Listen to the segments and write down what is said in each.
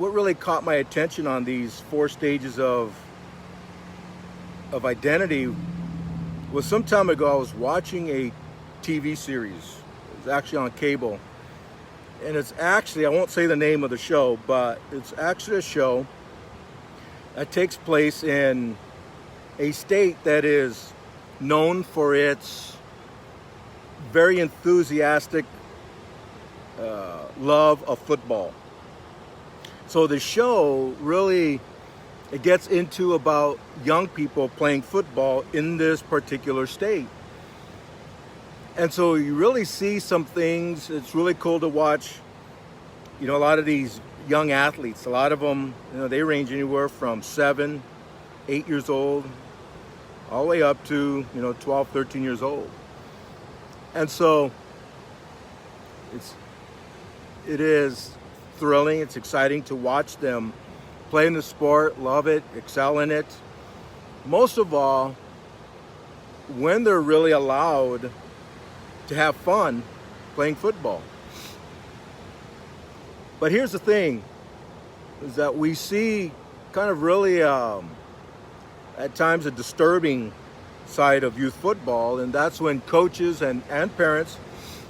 what really caught my attention on these four stages of identity was some time ago. I was watching a TV series. It was actually on cable. And it's actually, I won't say the name of the show, but it's actually a show that takes place in a state that is known for its very enthusiastic love of football. So the show really, it gets into about young people playing football in this particular state. And so you really see some things. It's really cool to watch, a lot of these young athletes. A lot of them, they range anywhere from 7, 8 years old, all the way up to, 12, 13 years old. And so it is thrilling. It's exciting to watch them play in the sport, love it, excel in it. Most of all, when they're really allowed to have fun playing football. But here's the thing, is that we see kind of really at times a disturbing side of youth football, and that's when coaches and parents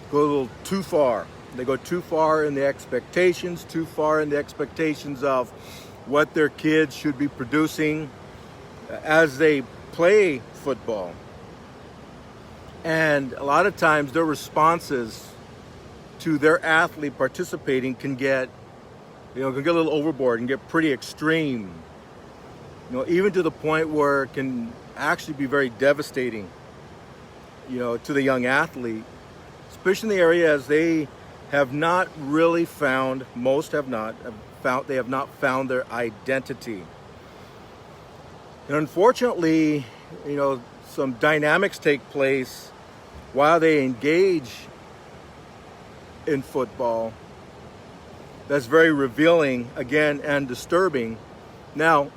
go a little too far. They go too far in the expectations, too far in the expectations of what their kids should be producing as they play football. And a lot of times their responses to their athlete participating can get a little overboard and get pretty extreme. Even to the point where it can actually be very devastating, to the young athlete, especially in the area as they have not really found, most have not found their identity. And unfortunately, some dynamics take place while they engage in football that's very revealing, again, and disturbing. Now,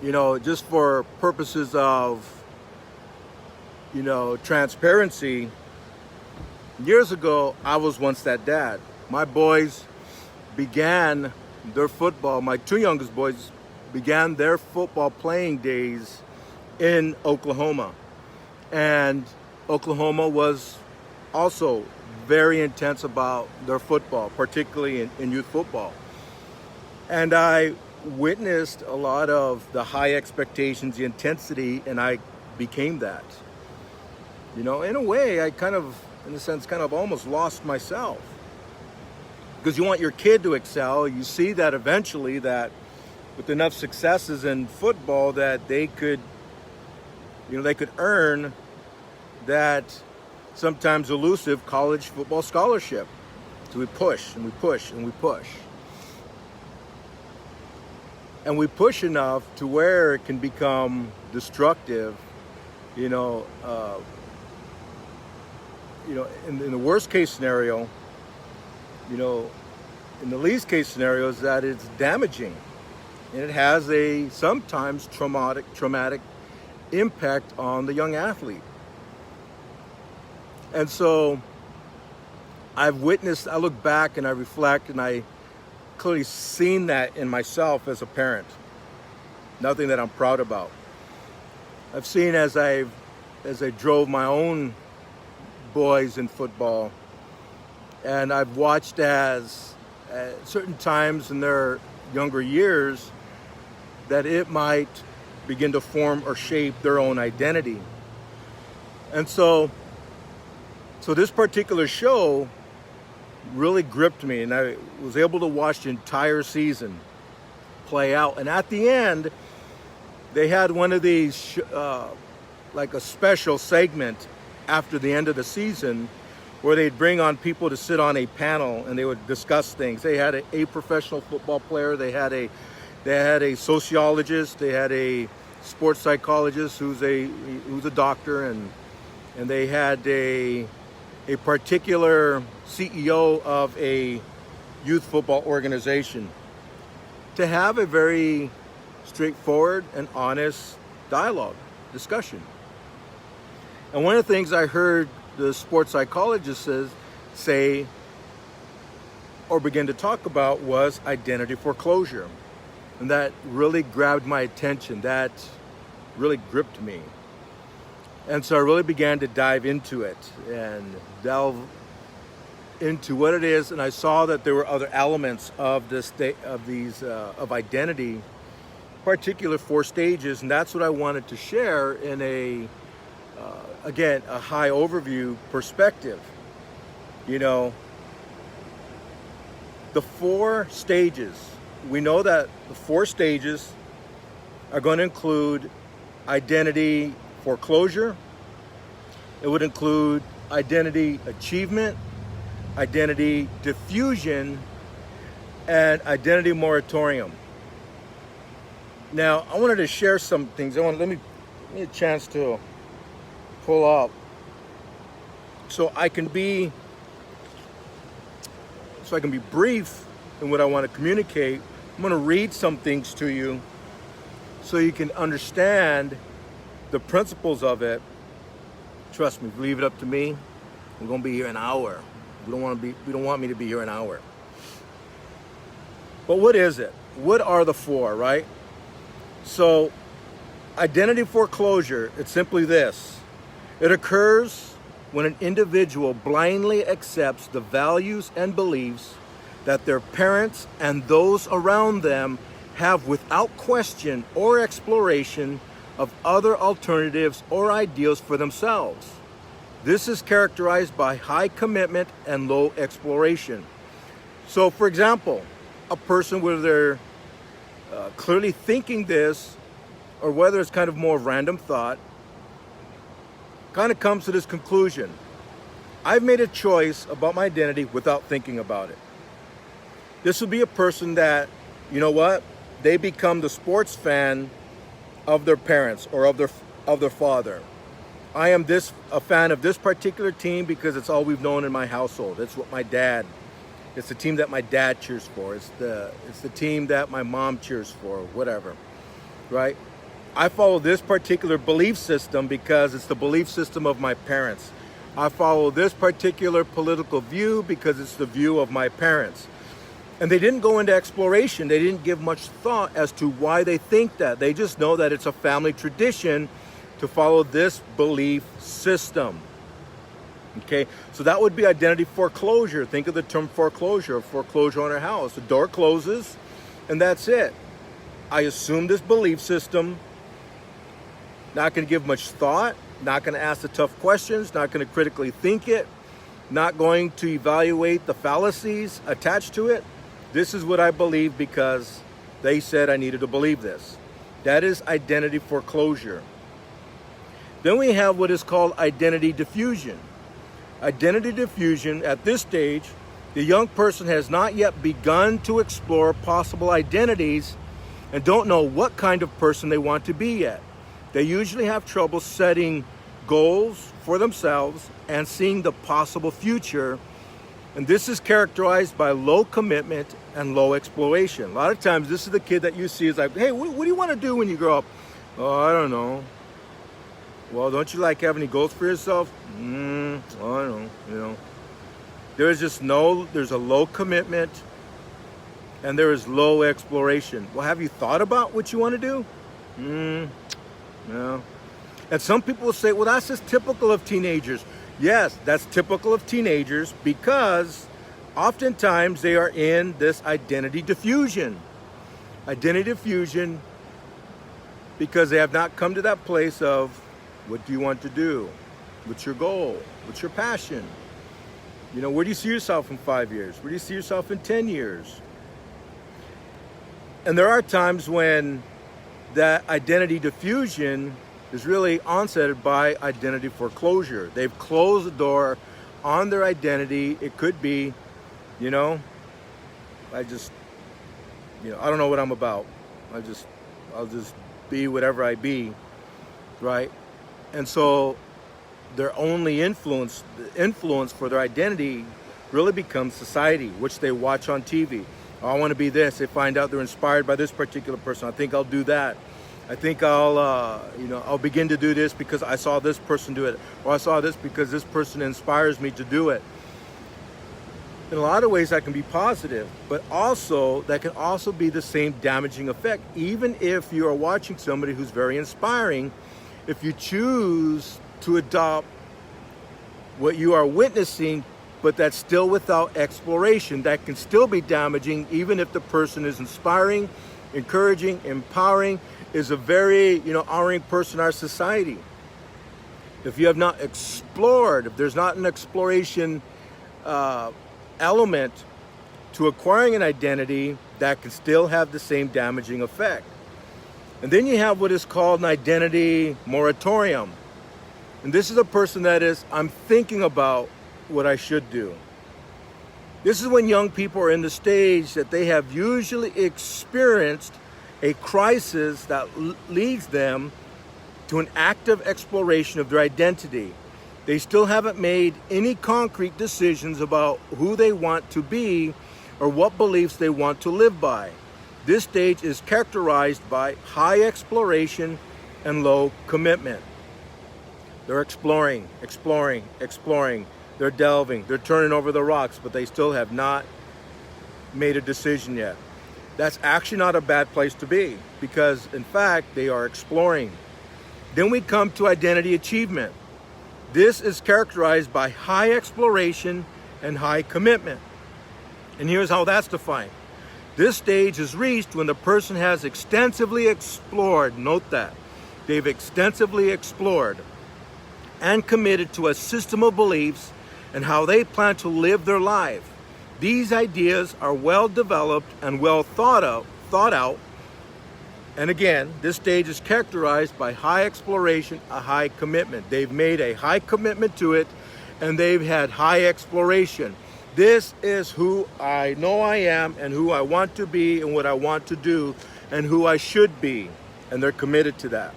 just for purposes of, transparency, years ago, I was once that dad. My boys began their football, my two youngest boys began their football playing days in Oklahoma. And Oklahoma was also very intense about their football, particularly in youth football. And I witnessed a lot of the high expectations, the intensity, and I became that. In a way, I kind of almost lost myself. Because you want your kid to excel. You see that eventually that with enough successes in football that they could earn that sometimes elusive college football scholarship. So we push and we push and we push. And we push enough to where it can become destructive, in the worst case scenario, in the least case scenario is that it's damaging. And it has a sometimes traumatic impact on the young athlete. And so I look back and I reflect, and I clearly seen that in myself as a parent. Nothing that I'm proud about. I've seen as I drove my own boys in football, and I've watched as at certain times in their younger years that it might begin to form or shape their own identity. And so this particular show really gripped me, and I was able to watch the entire season play out. And at the end, they had one of these, like a special segment after the end of the season, where they'd bring on people to sit on a panel and they would discuss things. They had a professional football player, they had a sociologist, they had a sports psychologist who's a doctor, and they had a particular CEO of a youth football organization to have a very straightforward and honest dialogue, discussion. And one of the things I heard the sports psychologist say or began to talk about was identity foreclosure. And that really grabbed my attention. That really gripped me. And so I really began to dive into it and delve into what it is. And I saw that there were other elements of this of identity, particular 4 stages. And that's what I wanted to share in again, a high overview perspective. You know, the 4 stages, we know that the 4 stages are going to include identity foreclosure. It would include identity achievement, identity diffusion, and identity moratorium. Now, I wanted to share some things. Let me a chance to pull up so I can be brief in what I want to communicate. I'm going to read some things to you so you can understand the principles of it. Trust me, leave it up to me, we're going to be here an hour. We don't want me to be here an hour. But what is it? What are the 4, right? So, identity foreclosure, it's simply this. It occurs when an individual blindly accepts the values and beliefs that their parents and those around them have without question or exploration of other alternatives or ideals for themselves. This is characterized by high commitment and low exploration. So, for example, a person, whether they're clearly thinking this or whether it's kind of more random thought, kind of comes to this conclusion. I've made a choice about my identity without thinking about it. This would be a person that, you know what, they become the sports fan of their parents or of their father. I am a fan of this particular team because it's all we've known in my household. It's the team that my dad cheers for. It's the team that my mom cheers for, whatever, right? I follow this particular belief system because it's the belief system of my parents. I follow this particular political view because it's the view of my parents. And they didn't go into exploration. They didn't give much thought as to why they think that. They just know that it's a family tradition to follow this belief system. Okay, so that would be identity foreclosure. Think of the term foreclosure on our house. The door closes and that's it. I assume this belief system, not going to give much thought, not going to ask the tough questions, not going to critically think it, not going to evaluate the fallacies attached to it. This is what I believe because they said I needed to believe this. That is identity foreclosure. Then we have what is called identity diffusion. Identity diffusion, at this stage, the young person has not yet begun to explore possible identities and don't know what kind of person they want to be yet. They usually have trouble setting goals for themselves and seeing the possible future. And this is characterized by low commitment and low exploration. A lot of times, this is the kid that you see is like, hey, what do you want to do when you grow up? Oh, I don't know. Well, don't you have any goals for yourself? I don't know, There's a low commitment and there is low exploration. Well, have you thought about what you want to do? No. And some people will say, well, that's just typical of teenagers. Yes, that's typical of teenagers because oftentimes they are in this identity diffusion. Identity diffusion because they have not come to that place of what do you want to do? What's your goal? What's your passion? Where do you see yourself in 5 years? Where do you see yourself in 10 years? And there are times when that identity diffusion is really onset by identity foreclosure. They've closed the door on their identity. It could be, I don't know what I'm about. I'll just be whatever I be, right? And so their only influence for their identity really becomes society, which they watch on TV. Oh, I want to be this. They find out they're inspired by this particular person. I think I'll do that. I think I'll begin to do this because I saw this person do it. Or I saw this because this person inspires me to do it. In a lot of ways that can be positive, but also that can also be the same damaging effect. Even if you are watching somebody who's very inspiring, if you choose to adopt what you are witnessing, but that's still without exploration, that can still be damaging, even if the person is inspiring, encouraging, empowering, is a very, honoring person in our society. If you have not explored, if there's not an exploration element to acquiring an identity, that can still have the same damaging effect. And then you have what is called an identity moratorium. And this is a person that is, I'm thinking about what I should do. This is when young people are in the stage that they have usually experienced a crisis that leads them to an active exploration of their identity. They still haven't made any concrete decisions about who they want to be or what beliefs they want to live by. This stage is characterized by high exploration and low commitment. They're exploring. They're delving. They're turning over the rocks, but they still have not made a decision yet. That's actually not a bad place to be, because in fact, they are exploring. Then we come to identity achievement. This is characterized by high exploration and high commitment. And here's how that's defined. This stage is reached when the person has extensively explored, note that, they've extensively explored and committed to a system of beliefs and how they plan to live their life. These ideas are well developed and well thought out. And again, this stage is characterized by high exploration, a high commitment. They've made a high commitment to it, and they've had high exploration. This is who I know I am, and who I want to be, and what I want to do, and who I should be. And they're committed to that.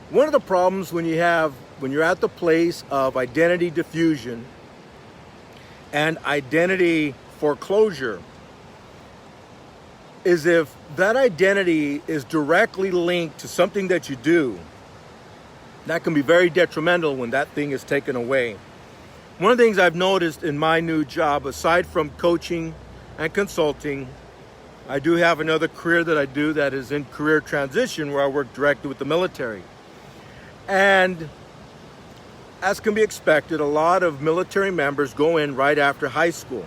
One of the problems when you're at the place of identity diffusion and identity foreclosure is if that identity is directly linked to something that you do, that can be very detrimental when that thing is taken away. One of the things I've noticed in my new job, aside from coaching and consulting, I do have another career that I do that is in career transition, where I work directly with the military. And as can be expected, a lot of military members go in right after high school.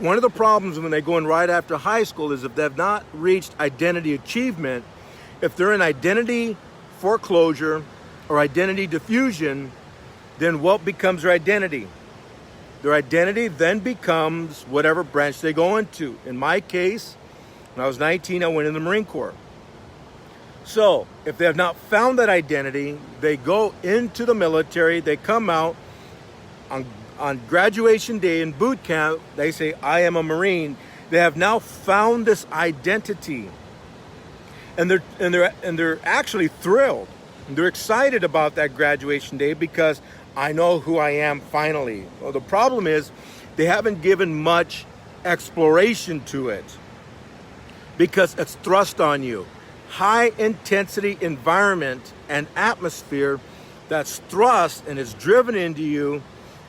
One of the problems when they go in right after high school is if they've not reached identity achievement, if they're in identity foreclosure or identity diffusion, then what becomes their identity? Their identity then becomes whatever branch they go into. In my case, when I was 19, I went in the Marine Corps. So if they have not found that identity, they go into the military, they come out on graduation day in boot camp, they say, I am a Marine. They have now found this identity. And they're actually thrilled. And they're excited about that graduation day because I know who I am finally. Well, the problem is they haven't given much exploration to it because it's thrust on you. High intensity environment and atmosphere that's thrust and is driven into you,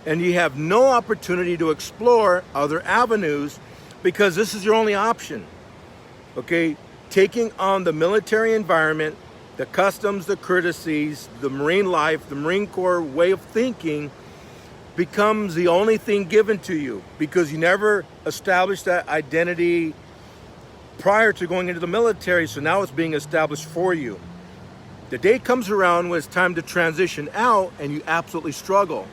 and you have no opportunity to explore other avenues because this is your only option. Okay, taking on the military environment, the customs, the courtesies, the Marine life, the Marine Corps way of thinking becomes the only thing given to you because you never established that identity prior to going into the military, so now it's being established for you. The day comes around when it's time to transition out and you absolutely struggle.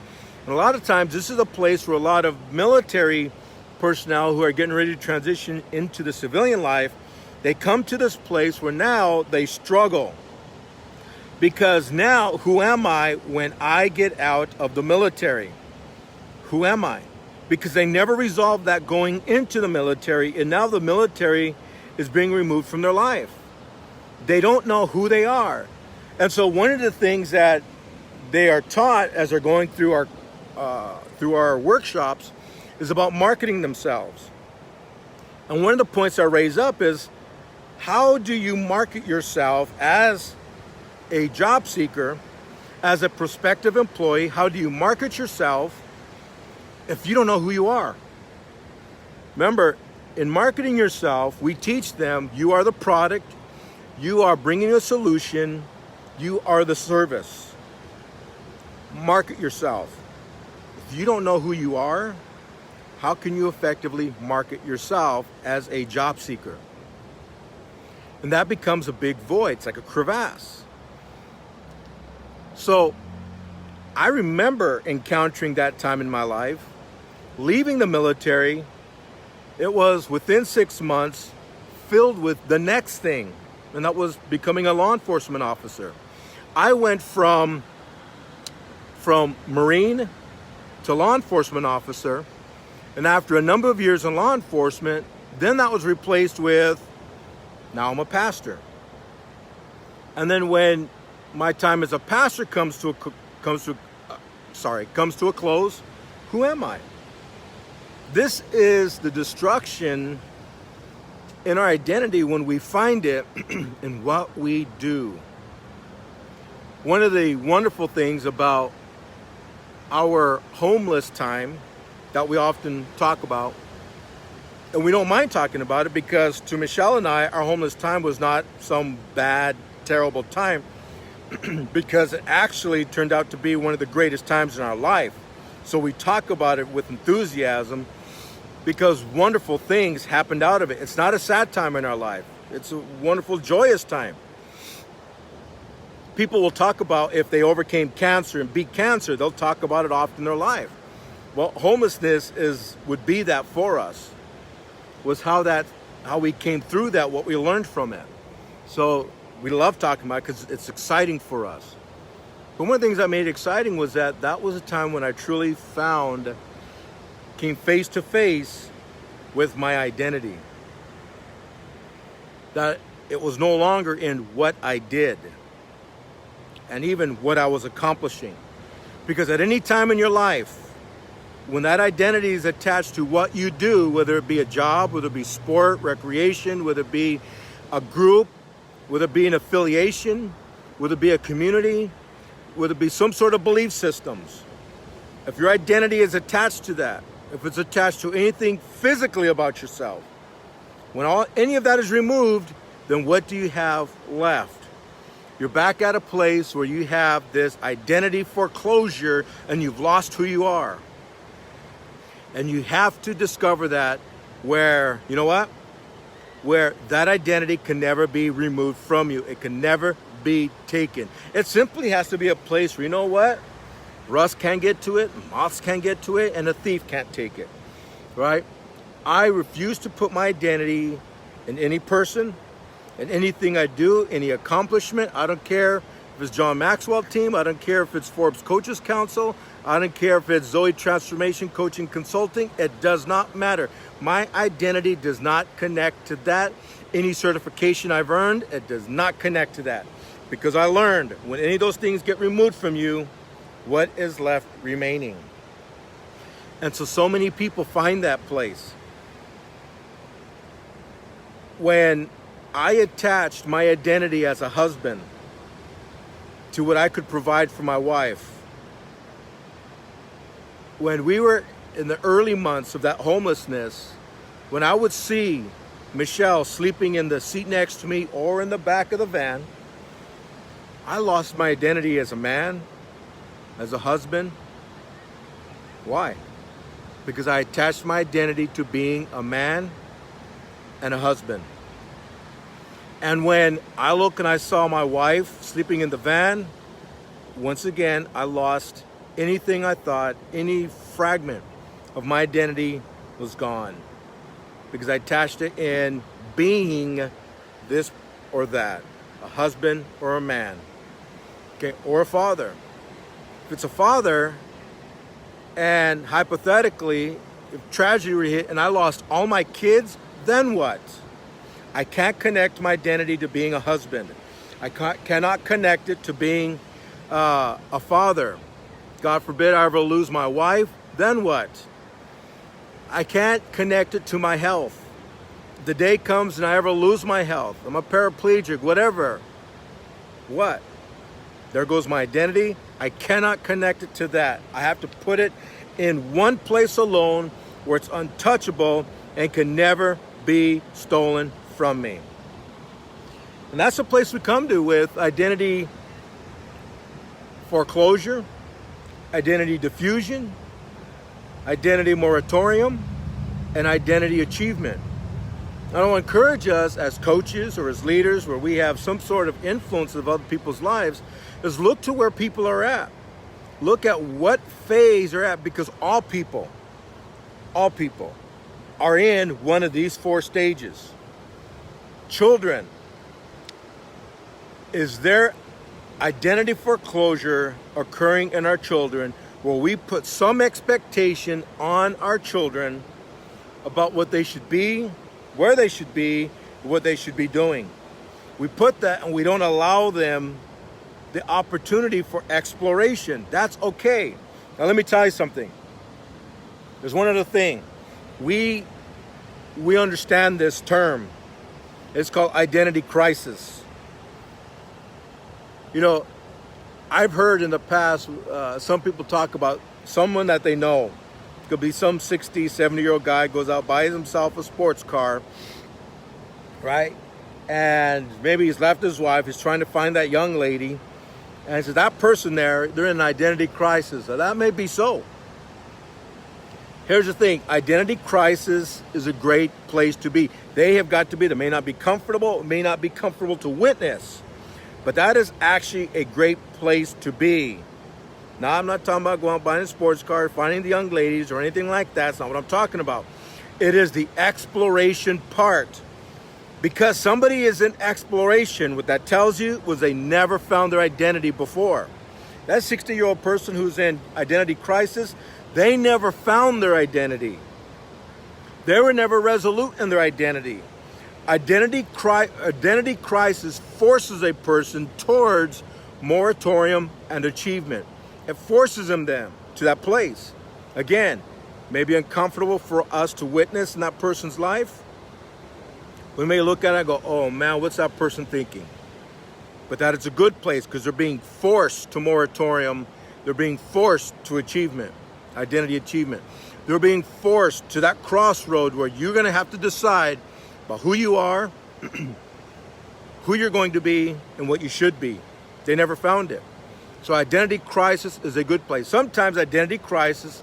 And a lot of times this is a place where a lot of military personnel who are getting ready to transition into the civilian life, they come to this place where now they struggle. Because now, who am I when I get out of the military? Who am I? Because they never resolved that going into the military, and now the military is being removed from their life. They don't know who they are. And so one of the things that they are taught as they're going through our workshops is about marketing themselves. And one of the points I raise up is, how do you market yourself as a job seeker, as a prospective employee? How do you market yourself if you don't know who you are. Remember, in marketing yourself, we teach them you are the product, you are bringing a solution, you are the service. Market yourself. If you don't know who you are, how can you effectively market yourself as a job seeker? And that becomes a big void. It's like a crevasse. So I remember encountering that time in my life, leaving the military. It was within 6 months filled with the next thing, and that was becoming a law enforcement officer. I went from Marine to law enforcement officer, and after a number of years in law enforcement, then that was replaced with, now I'm a pastor. And then when my time as a pastor comes to a close, who am I? This is the destruction in our identity when we find it in what we do. One of the wonderful things about our homeless time that we often talk about, and we don't mind talking about it because to Michelle and I, our homeless time was not some bad, terrible time because it actually turned out to be one of the greatest times in our life. So we talk about it with enthusiasm because wonderful things happened out of it. It's not a sad time in our life. It's a wonderful, joyous time. People will talk about if they overcame cancer and beat cancer, they'll talk about it often in their life. Well, homelessness would be that for us, was how we came through that, what we learned from it. So we love talking about it because it's exciting for us. But one of the things that made it exciting was that was a time when I truly came face to face with my identity. That it was no longer in what I did and even what I was accomplishing. Because at any time in your life, when that identity is attached to what you do, whether it be a job, whether it be sport, recreation, whether it be a group, whether it be an affiliation, whether it be a community, whether it be some sort of belief systems, if your identity is attached to that, if it's attached to anything physically about yourself, when any of that is removed, then what do you have left? You're back at a place where you have this identity foreclosure and you've lost who you are. And you have to discover that where, you know what? Where that identity can never be removed from you. It can never be taken. It simply has to be a place where, you know what? Rust can't get to it, moths can't get to it, and a thief can't take it, right? I refuse to put my identity in any person, in anything I do, any accomplishment. I don't care if it's John Maxwell team. I don't care if it's Forbes Coaches Council. I don't care if it's Zoe Transformation Coaching Consulting. It does not matter. My identity does not connect to that. Any certification I've earned, it does not connect to that. Because I learned when any of those things get removed from you, what is left remaining? And so many people find that place. When I attached my identity as a husband to what I could provide for my wife, when we were in the early months of that homelessness, when I would see Michelle sleeping in the seat next to me or in the back of the van, I lost my identity as a man, as a husband. Why? Because I attached my identity to being a man and a husband. And when I look and I saw my wife sleeping in the van, once again, I lost anything I thought, any fragment of my identity was gone. Because I attached it in being this or that, a husband or a man, okay, or a father. If it's a father, and hypothetically, if tragedy were to hit and I lost all my kids, then what? I can't connect my identity to being a husband. I cannot connect it to being a father. God forbid I ever lose my wife, then what? I can't connect it to my health. The day comes and I ever lose my health, I'm a paraplegic, whatever. What? There goes my identity. I cannot connect it to that. I have to put it in one place alone where it's untouchable and can never be stolen from me. And that's the place we come to with identity foreclosure, identity diffusion, identity moratorium, and identity achievement. I want to encourage us as coaches or as leaders where we have some sort of influence of other people's lives is look to where people are at. Look at what phase they're at, because all people are in one of these 4 stages. Children, is there identity foreclosure occurring in our children where we put some expectation on our children about what they should be, where they should be, what they should be doing? We put that and we don't allow them the opportunity for exploration. That's okay. Now let me tell you something. There's one other thing. We understand this term. It's called identity crisis. You know, I've heard in the past some people talk about someone that they know. It could be some 60, 70-year-old guy goes out, buys himself a sports car, right? And maybe he's left his wife. He's trying to find that young lady. And he says, that person there, they're in an identity crisis. Now, that may be so. Here's the thing. Identity crisis is a great place to be. They have got to be. They may not be comfortable. It may not be comfortable to witness. But that is actually a great place to be. Now, I'm not talking about going out buying a sports car, finding the young ladies or anything like that. That's not what I'm talking about. It is the exploration part. Because somebody is in exploration, what that tells you was they never found their identity before. That 60-year-old person who's in identity crisis, they never found their identity. They were never resolute in their identity. Identity crisis forces a person towards moratorium and achievement. It forces them then to that place. Again, maybe uncomfortable for us to witness in that person's life. We may look at it and go, oh man, what's that person thinking? But that it's a good place because they're being forced to moratorium. They're being forced to achievement, identity achievement. They're being forced to that crossroad where you're going to have to decide about who you are, who you're going to be, and what you should be. They never found it. So identity crisis is a good place. Sometimes identity crisis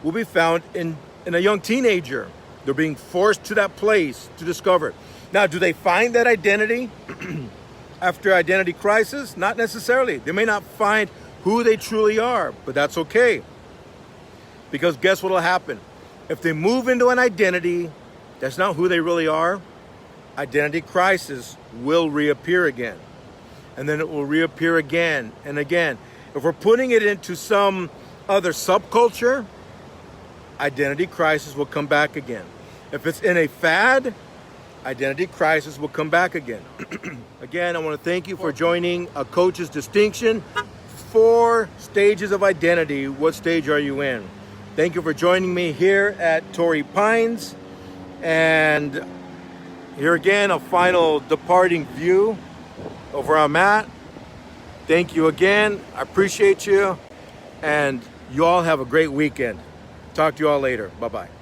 will be found in a young teenager. They're being forced to that place to discover it. Now, do they find that identity after identity crisis? Not necessarily. They may not find who they truly are, but that's okay. Because guess what will happen? If they move into an identity that's not who they really are, identity crisis will reappear again. And then it will reappear again and again. If we're putting it into some other subculture, identity crisis will come back again. If it's in a fad, identity crisis will come back again. Again, I want to thank you for joining A Coach's Distinction. 4 stages of identity. What stage are you in? Thank you for joining me here at Torrey Pines. And here again, a final departing view of where I'm at. Thank you again. I appreciate you. And you all have a great weekend. Talk to you all later. Bye-bye.